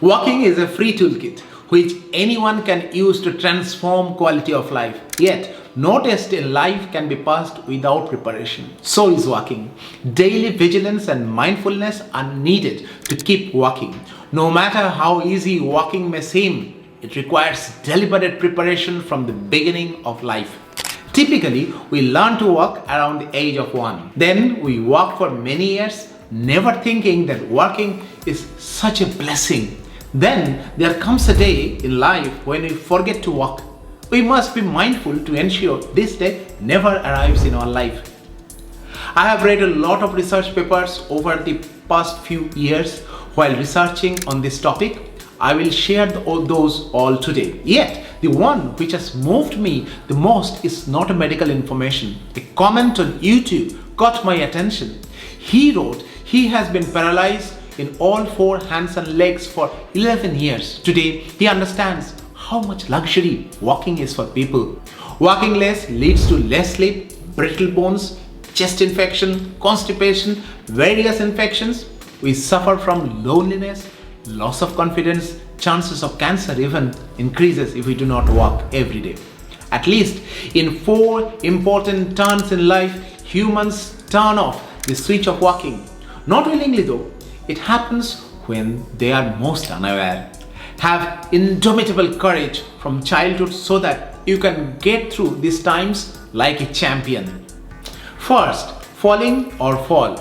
Walking is a free toolkit which anyone can use to transform quality of life. Yet, no test in life can be passed without preparation. So is walking. Daily vigilance and mindfulness are needed to keep walking. No matter how easy walking may seem, it requires deliberate preparation from the beginning of life. Typically, we learn to walk around the age of 1. Then we walk for many years, never thinking that walking is such a blessing. Then there comes a day in life when we forget to walk. We must be mindful to ensure this day never arrives in our life. I have read a lot of research papers over the past few years while researching on this topic. I will share those all today. Yet, the one which has moved me the most is not a medical information. A comment on YouTube caught my attention. He wrote he has been paralyzed in all 4 hands and legs for 11 years. Today, he understands how much luxury walking is for people. Walking less leads to less sleep, brittle bones, chest infection, constipation, various infections. We suffer from loneliness, loss of confidence, chances of cancer even increases if we do not walk every day. At least in 4 important turns in life, humans turn off the switch of walking. Not willingly though, it happens when they are most unaware. Have indomitable courage from childhood so that you can get through these times like a champion. First, falling or fall.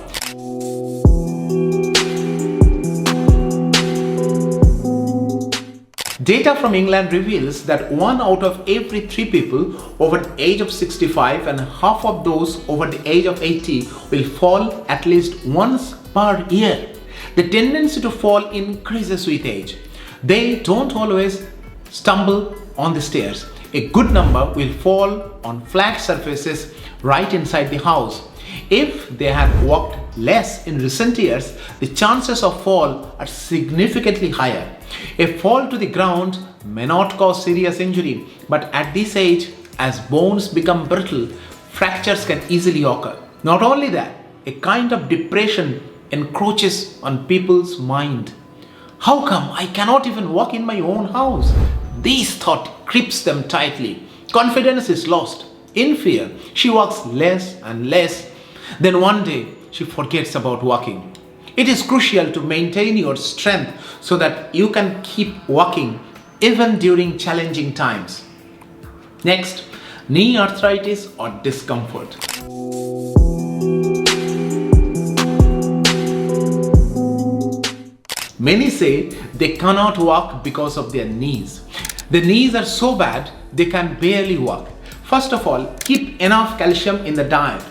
Data from England reveals that 1 out of every 3 people over the age of 65 and half of those over the age of 80 will fall at least once per year. The tendency to fall increases with age. They don't always stumble on the stairs. A good number will fall on flat surfaces right inside the house. If they had walked less in recent years, the chances of fall are significantly higher. A fall to the ground may not cause serious injury, but at this age, as bones become brittle, fractures can easily occur. Not only that, a kind of depression encroaches on people's mind. How come I cannot even walk in my own house? This thought grips them tightly. Confidence is lost. In fear, she walks less and less. Then one day, she forgets about walking. It is crucial to maintain your strength so that you can keep walking even during challenging times. Next, knee arthritis or discomfort. Many say they cannot walk because of their knees. The knees are so bad they can barely walk. First of all, keep enough calcium in the diet.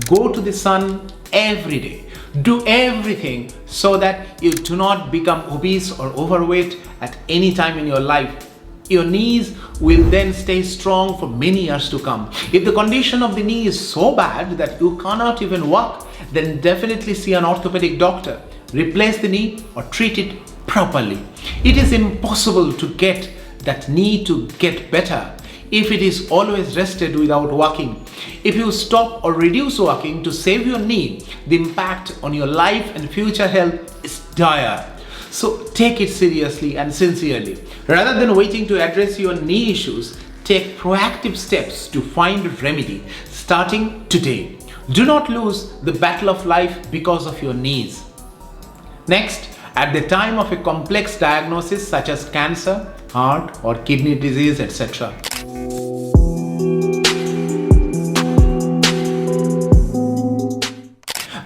Go to the sun every day. Do everything so that you do not become obese or overweight at any time in your life. Your knees will then stay strong for many years to come. If the condition of the knee is so bad that you cannot even walk, then definitely see an orthopedic doctor. Replace the knee or treat it properly. It is impossible to get that knee to get better if it is always rested without walking. If you stop or reduce walking to save your knee, the impact on your life and future health is dire. So take it seriously and sincerely. Rather than waiting to address your knee issues, take proactive steps to find a remedy starting today. Do not lose the battle of life because of your knees. Next, at the time of a complex diagnosis such as cancer, heart or kidney disease, etc.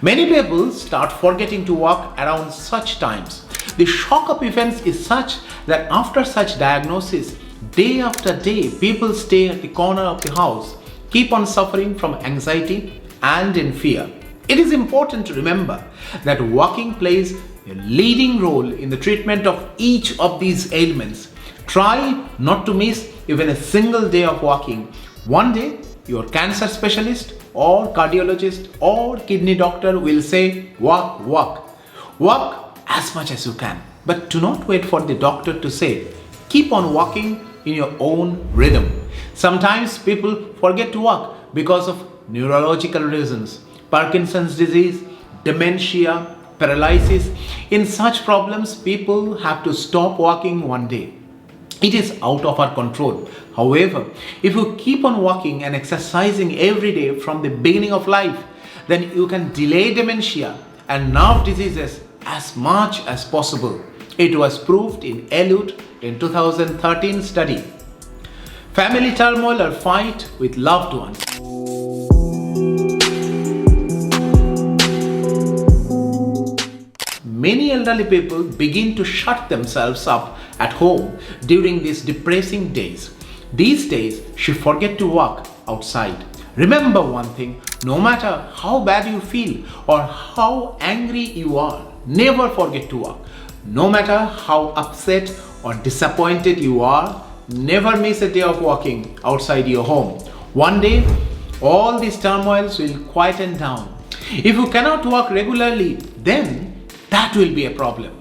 Many people start forgetting to walk around such times. The shock of events is such that after such diagnosis, day after day, people stay at the corner of the house, keep on suffering from anxiety and in fear. It is important to remember that walking plays a leading role in the treatment of each of these ailments. Try not to miss even a single day of walking. One day, your cancer specialist or cardiologist or kidney doctor will say, walk, walk. Walk as much as you can. But do not wait for the doctor to say, keep on walking in your own rhythm. Sometimes people forget to walk because of neurological reasons. Parkinson's disease, dementia, paralysis. In such problems, people have to stop walking one day. It is out of our control. However, if you keep on walking and exercising every day from the beginning of life, then you can delay dementia and nerve diseases as much as possible. It was proved in Elude in 2013 study. Family turmoil or fight with loved ones. Many elderly people begin to shut themselves up at home during these depressing days. These days, she forget to walk outside. Remember one thing, no matter how bad you feel or how angry you are, never forget to walk. No matter how upset or disappointed you are, never miss a day of walking outside your home. One day, all these turmoils will quieten down. If you cannot walk regularly, then that will be a problem.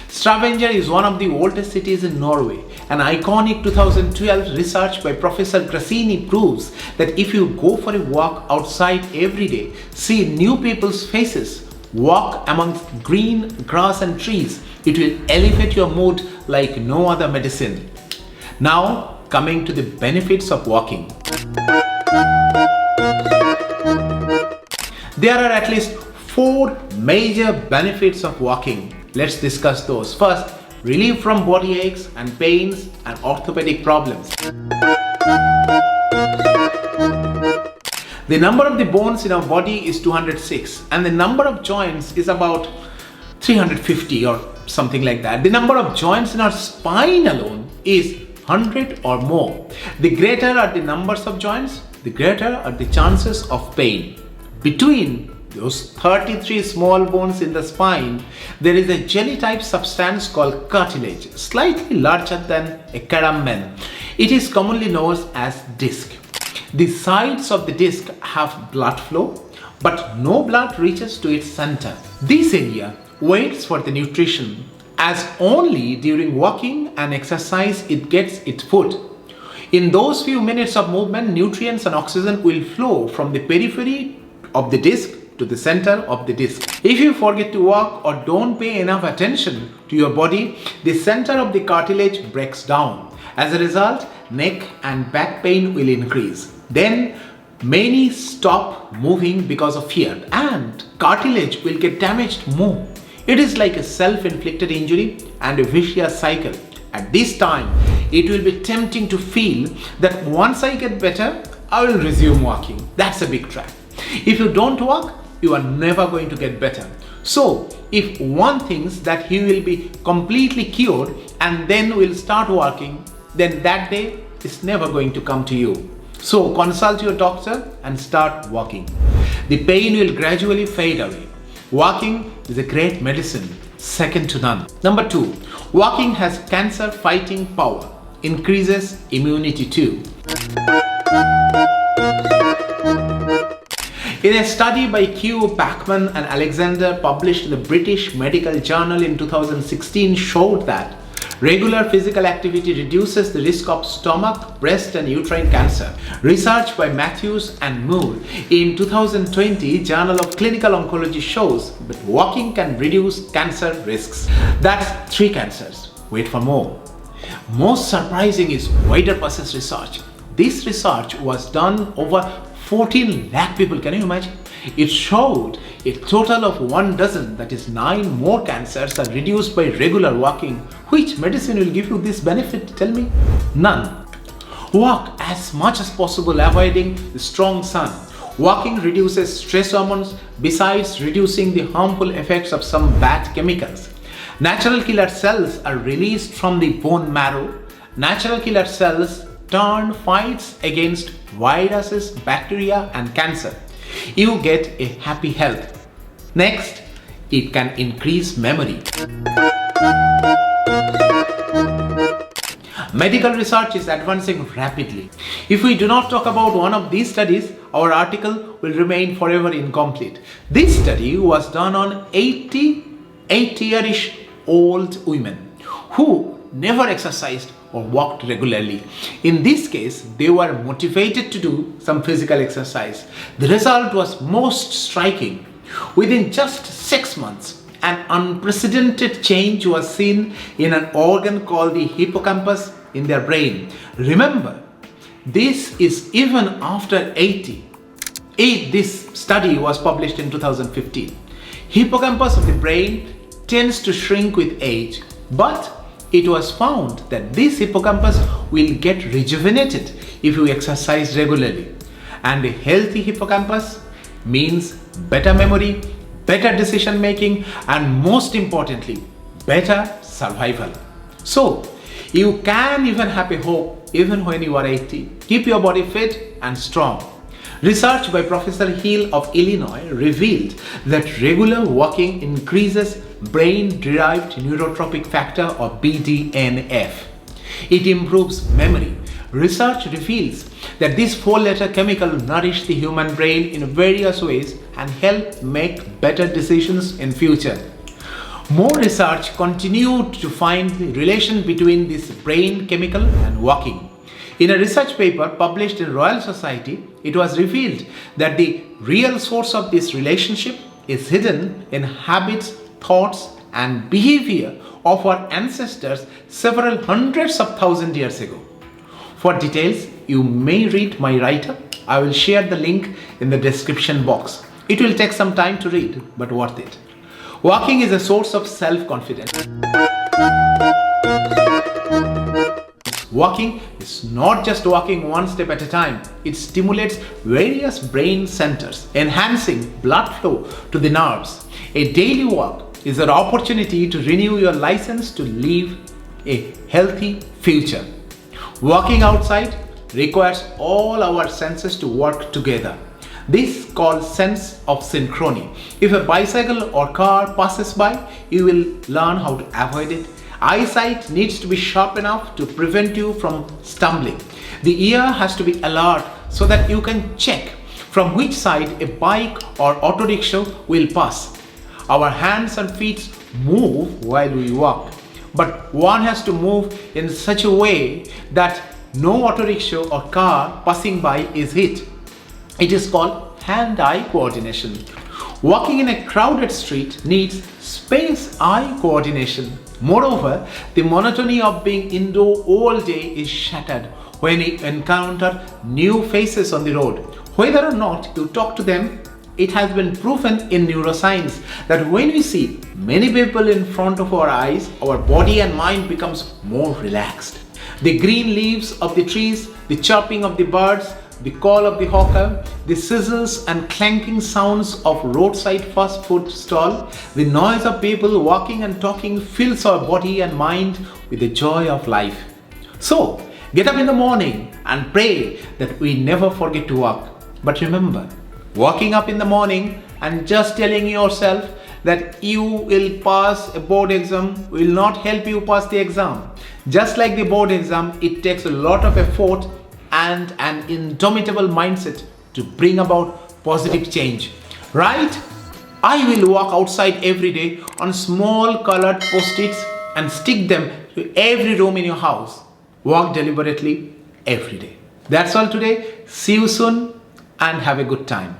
Stavanger is one of the oldest cities in Norway. An iconic 2012 research by Professor Grassini proves that if you go for a walk outside every day, see new people's faces, walk amongst green grass and trees, it will elevate your mood like no other medicine. Now, coming to the benefits of walking. There are at least 4 major benefits of walking. Let's discuss those. First, relief from body aches and pains and orthopedic problems. The number of the bones in our body is 206 and the number of joints is about 350 or something like that. The number of joints in our spine alone is 100 or more. The greater are the numbers of joints, the greater are the chances of pain. Between those 33 small bones in the spine, there is a jelly-type substance called cartilage, slightly larger than a caramel. It is commonly known as disc. The sides of the disc have blood flow, but no blood reaches to its center. This area waits for the nutrition, as only during walking and exercise it gets its food. In those few minutes of movement, nutrients and oxygen will flow from the periphery of the disc to the center of the disc. If you forget to walk or don't pay enough attention to your body, the center of the cartilage breaks down. As a result, neck and back pain will increase. Then many stop moving because of fear and cartilage will get damaged more. It is like a self-inflicted injury and a vicious cycle. At this time, it will be tempting to feel that once I get better, I will resume walking. That's a big trap. If you don't walk, you are never going to get better. So, if one thinks that he will be completely cured and then will start walking, then that day is never going to come to you. So, consult your doctor and start walking. The pain will gradually fade away. Walking is a great medicine, second to none. Number 2, walking has cancer fighting power, increases immunity too. In a study by Q. Bachman and Alexander published in the British Medical Journal in 2016 showed that regular physical activity reduces the risk of stomach, breast and uterine cancer. Research by Matthews and Moore in 2020 Journal of Clinical Oncology shows that walking can reduce cancer risks. That's 3 cancers. Wait for more. Most surprising is wider process research. This research was done over 14 lakh people. Can you imagine? It showed a total of 12, that is 9 more cancers are reduced by regular walking. Which medicine will give you this benefit? Tell me. None. Walk as much as possible, avoiding the strong sun. Walking reduces stress hormones besides reducing the harmful effects of some bad chemicals. Natural killer cells are released from the bone marrow. Natural killer cells turn fights against viruses, bacteria and cancer. You get a happy health. Next, it can increase memory. Medical research is advancing rapidly. If we do not talk about one of these studies, our article will remain forever incomplete. This study was done on 88-year-ish old women who never exercised or walked regularly. In this case, they were motivated to do some physical exercise. The result was most striking. Within just 6 months, an unprecedented change was seen in an organ called the hippocampus in their brain. Remember, this is even after 80. This study was published in 2015. Hippocampus of the brain tends to shrink with age, but it was found that this hippocampus will get rejuvenated if you exercise regularly. And a healthy hippocampus means better memory, better decision making, and most importantly, better survival. So, you can even have a hope even when you are 80. Keep your body fit and strong. Research by Professor Hill of Illinois revealed that regular walking increases brain-derived neurotrophic factor or BDNF. It improves memory. Research reveals that this four-letter chemical nourishes the human brain in various ways and help make better decisions in future. More research continued to find the relation between this brain chemical and walking. In a research paper published in Royal Society, it was revealed that the real source of this relationship is hidden in habits, thoughts, and behavior of our ancestors several hundreds of thousands years ago. For details, you may read my write-up. I will share the link in the description box. It will take some time to read, but worth it. Walking is a source of self-confidence. Walking is not just walking one step at a time. It stimulates various brain centers, enhancing blood flow to the nerves. A daily walk is an opportunity to renew your license to live a healthy future. Walking outside requires all our senses to work together. This is called sense of synchrony. If a bicycle or car passes by, you will learn how to avoid it. Eyesight needs to be sharp enough to prevent you from stumbling. The ear has to be alert so that you can check from which side a bike or auto rickshaw will pass. Our hands and feet move while we walk, but one has to move in such a way that no auto rickshaw or car passing by is hit. It is called hand-eye coordination. Walking in a crowded street needs space-eye coordination. Moreover, the monotony of being indoor all day is shattered when you encounter new faces on the road. Whether or not you talk to them, it has been proven in neuroscience that when we see many people in front of our eyes, our body and mind becomes more relaxed. The green leaves of the trees, the chirping of the birds, the call of the hawker, the sizzles and clanking sounds of roadside fast food stall, the noise of people walking and talking fills our body and mind with the joy of life. So, get up in the morning and pray that we never forget to walk. But remember, waking up in the morning and just telling yourself that you will pass a board exam will not help you pass the exam. Just like the board exam, it takes a lot of effort and an indomitable mindset to bring about positive change. Right? I will walk outside every day on small colored post-its and stick them to every room in your house. Walk deliberately every day. That's all today. See you soon and have a good time.